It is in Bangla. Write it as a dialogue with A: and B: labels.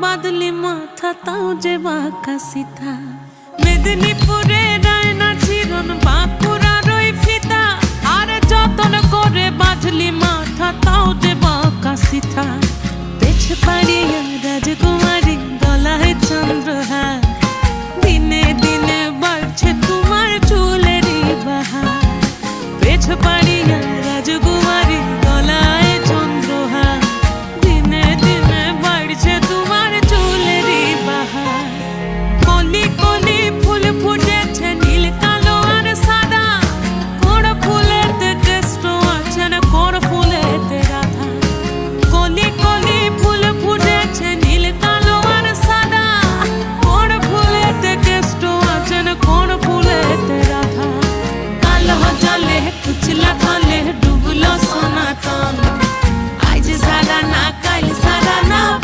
A: বাদলি মাথা তাও যে বাঁকা সিথা। মেদিনীপুরে রায়না চিরন বাঁকুড়ার ওই ফিতা, আর যতন করে বাঁধলি মাথা তাও যে বাঁকা সিথা। পেছ পায়